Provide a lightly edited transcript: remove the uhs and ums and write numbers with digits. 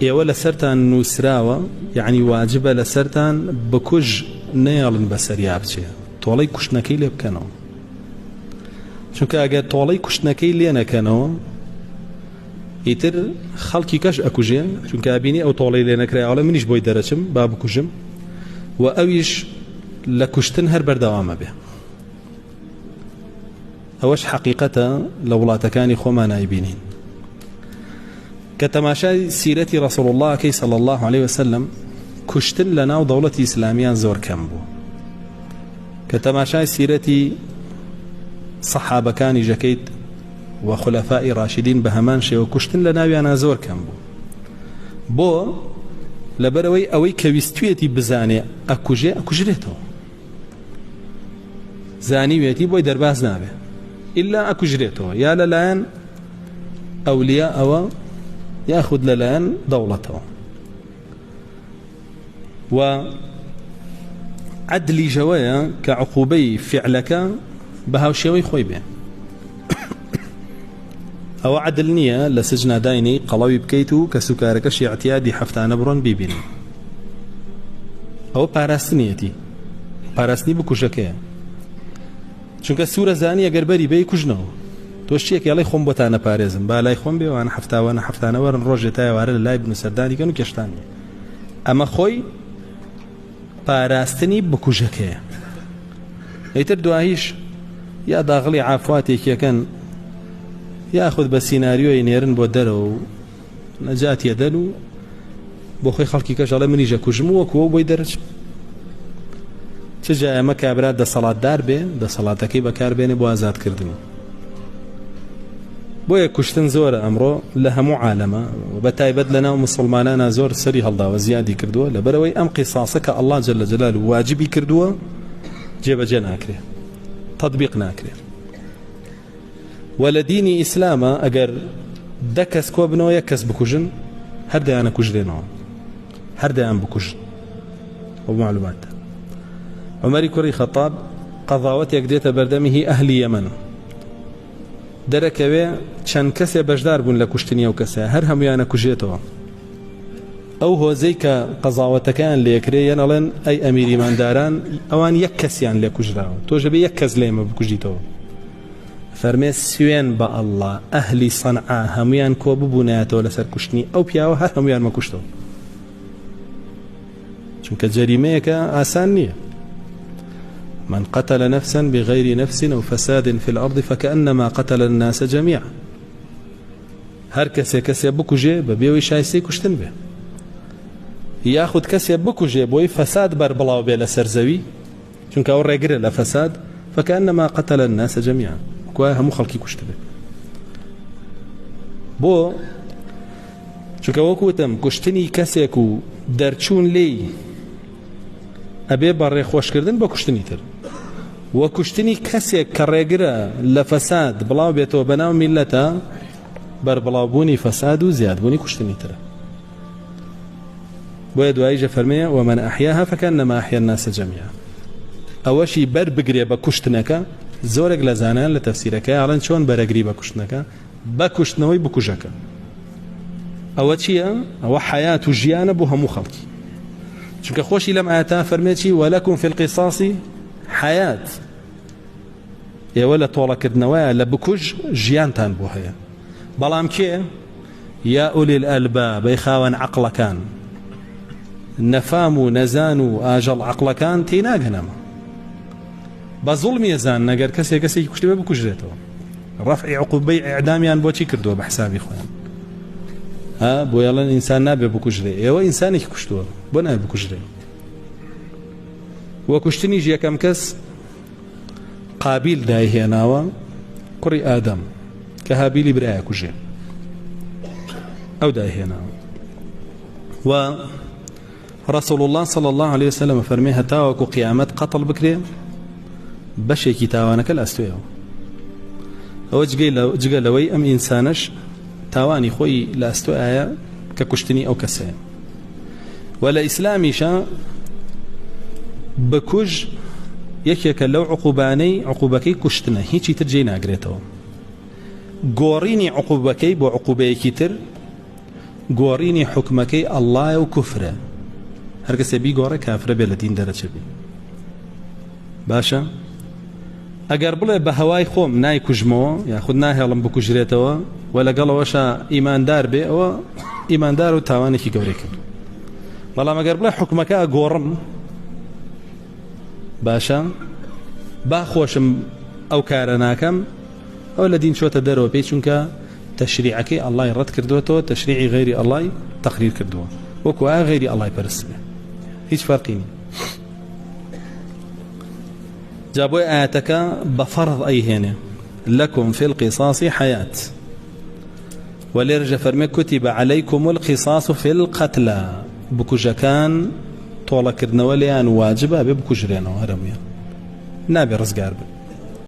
ئێوە لەسەرتان نووسراوە یعنی واجبە لەسەرتان بکوژ نێڵن بەسەریا بچێ تۆڵەی کوشتنەکەی لێ بکەنەوە چونکە ئەگەر تۆڵەی کوشتنەکەی لێ نەکەنەوە ئیتر خەڵکی کەش ئەکوژێ چونکە ئابینی ئەو تۆڵەی لێ نەکرایەوە منیش بۆی دەرەچم با بکوژم و ئەویش لە کوشتن هەر بەردەوامە بێ ئەوەش حەقیقەتە لە وڵاتەکانی خۆمان نایبینین کە تەماشای سیرەتی ڕەسوڵ اللهکەی صلی الله عليه وسلم کوشتن لە ناو دەوڵەتی ئیسلامیان زۆر کەم بوو کە تەماشای سیرەتی سەحابەکانی ژەکەیت و خولەفائی ڕاشیدین بە هەمان شێوە کوشتن لە ناویانە زۆر کەم بوو بۆ لەبەرەوەی ئەوەی کە ویستوێتی بزانێ ئەکوژرێتەوە زانیوێتی بۆی دەرباز نابێ ئیلا ئەکوژرێتەوە یا لەلایەن ئەولیا ئەوە یاخود لەلایەن دەوڵەتەوە و عەدلی ژەوەیە کە عقوبەی فعلەکە بە هاوشێوەی خۆی بێ ئەوە عەدل نییە لە سجنا داینی قەڵەوی بکەیت و کە سوکارەکەشی اعتیادی هەفتانە بڕۆن بیبینن ئەوە پاراستنیەتی پاراستنی بکوژەکەیە چونکە سوورە زانی ئەگەر بەری بێی کوژنەوە تۆ شتێک یاڵی خۆم بۆتانە پارێزم با لای خۆم بێوانە هەفتانە وەرن ڕۆژێ تایوارە لە لای بن سەردانیکەن و کێشتانی ئەمە خۆی پاراستنی بکوژەکەیە ئەیتر دواییش یا داغڵی عافواتێکیەکەن یاخود بە سیناریۆی نێرن بۆ دەرەوە و نەجاتیە دەن و بۆ خۆی خەڵکی کەش ئەڵێ منیژە کوژم وەکووە بۆی دەرەچم چ جا ئەمە کابرات دەسەڵاتدار بێ دەسەڵاتەکەی بەکاربێنێ بۆ ئازادکردن بۆیە کوشتن زۆرە ئەمڕۆ لە هەموو عالەمە بە تایبەت لە ناو مسڵمانانە زۆر سەری هەڵداوە زیادی کردووە لەبەرەوەی ئەم قیساسە کە ئەڵڵا جەل جەلاله واجبی کردووە جێبەجێ ناکرێ تەطبیق ناکرێ و لە دینی ئیسلامە ئەگەر دە کەس کۆ بنەوە یەک کەس بکوژن هەردەیانە کوژرێنەوە هەردەیان بکوژن بۆ معلوماتە عومەری کوڕی خەتاب قەضاوەتێک دێتە بەردەمی هی ئەهلی یەمەن دەرەکەوێ چەند کەسێ بەشدار بوون لە کوشتنی ئەو کەسە هەر هەمویانە کوژێتەوە ئەو هۆزەی کە قەزاوەتەکان لێکرێن ئەڵێن ئەی ئەمیری مانداران ئەوان یەک کەسیان لێ کوژراوە تۆژە بێ یەک کەس لێمە بکوژیتەوە فەرمێ سوێن بە ئەڵڵا ئەهلی سەنعا هەمویان کۆ ببوونایەتەوە لەسەر کوشتنی ئەو پیاوە هەر هەمویان مەکوشتەوە چونکە جەریمەیەکە ئاسان نییە من قتل نفسا بغير نفس أو فساد في الأرض فكأنما قتل الناس جميعا هر كسي بكوجي ببيوي شايسي كشتن به ياخد كسي بكوجي بوي فساد بربلاو بي لسرزوي چونك أو رقر لفساد فكأنما قتل الناس جميعا كوا همو خلقي كشت به بو چونك وكوتم كشتني كسيكو درچون لي ئەبێ بەڕێ خۆشکردن بە کوشتنی تر وە کوشتنی کەسێک کە ڕێگرە لە فەساد بڵاو بێتەوە بەناو میلەتە بەربڵاوبوونی فەساد و زیادبوونی کوشتنی ترە بۆیە دواییژە فەرمەیە ومن ئەحیاها فەکەنەما ئەحیا الناس جەمیعا ئەوەشی بەر بگرێ بە کوشتنەکە زۆرێک لە زانایان لە تەفسیرەکەی ئاڵێن چۆن بەرەگری بە کوشتنەکە بە کوشتنەوەی بکوژەکە ئەوە چییە؟ ئەوە حەیات و ژیانە بۆ هەموو خەڵکی چونکە خۆشی لەم ئاەتە فەرمێکی وەلەکم فی القیصاص حەیات ئێوە لە تۆڵەکردنەوەیە لە بکوژ ژیانتان بۆ هەیە بەڵام کێ یا ئولی الئەلباب بەی خاوەن عەقڵەکان نەفام و نەزان و ئاژەڵ عەقڵەکان تێناگەنەمە بە زوڵمی ئەزان نەگەر کەسێکی کوشتێ بکوژرێتەوە ڕەفعی عوقوبەی ئیعدامیان بۆچی کردووە بە حسابی خۆیان بۆ یاڵێن ئینسان نابێ بکوژرێ ئێوە ئینسانێکی کوشتووە بۆ نابێ بکوژرێ وە کوشتنیش یەکەم کەس قابیل دایهێناوە کوڕی ئادەم کە هابیلی برایە کوژێ ئەو دایهێناوە و ڕەسوڵ الله صلی الله عليه وسلم فەرمێ هەتاوەکو قیامەت قەتڵ بکرێ بەشێکی تاوانەکە لە ئەستوێەوە ئەوە جگە لەوەی ئەم ئینسانەش تاوانی خۆی لە ئەستوایە کە کوشتنی ئەو کەسەیە و لە ئیسلامیشە بکوژ یەکێکە لەو عقوبەکەی کوشتنە هیچی تر جێی ناگرێتەوە گۆڕینی عقوبەکەی بۆ عقوبەیەکی تر گۆڕینی حکمەکەی ئەڵڵایە و کوفرە هەر کەسێ بیگۆڕێ کافرە بێ لە دین دەرەچێ بێ باشە ئەگەر بڵێ بە هەوای خۆم نایکوژمەوە یاخود ناهێڵم بکوژرێتەوە و لەگەڵەوەشە ئیماندار بێ ئەوە ئیماندار و تاوانێکی گەورەی کرد بەڵام ئەگەر بڵێ حکمەکە ئەگۆڕم باشە با خۆشم ئەو کارە ناکەم ئەو لە دین چۆتە دەرەوە پێی چونکە تەشریعەکەی ئەڵڵای ڕەت کردوێتەوە تەشریعی غەیری ئەڵڵای تەقریر کردووە وەکو ئایا غەیری ئەڵڵای پەرست بێ هیچ فەرقی نییە جا بۆی ئاەتەکە بە فەرض ئەیهێنێ لەکم فی القیصاص حەیات ولێرجە فەرمێ كتب عليكم القصاص في القتلى بکوژەکان تۆڵەکردنەوە لێیان واجبە بێ بکوژرێنەوە هەرمویان نابێ ڕزگار بن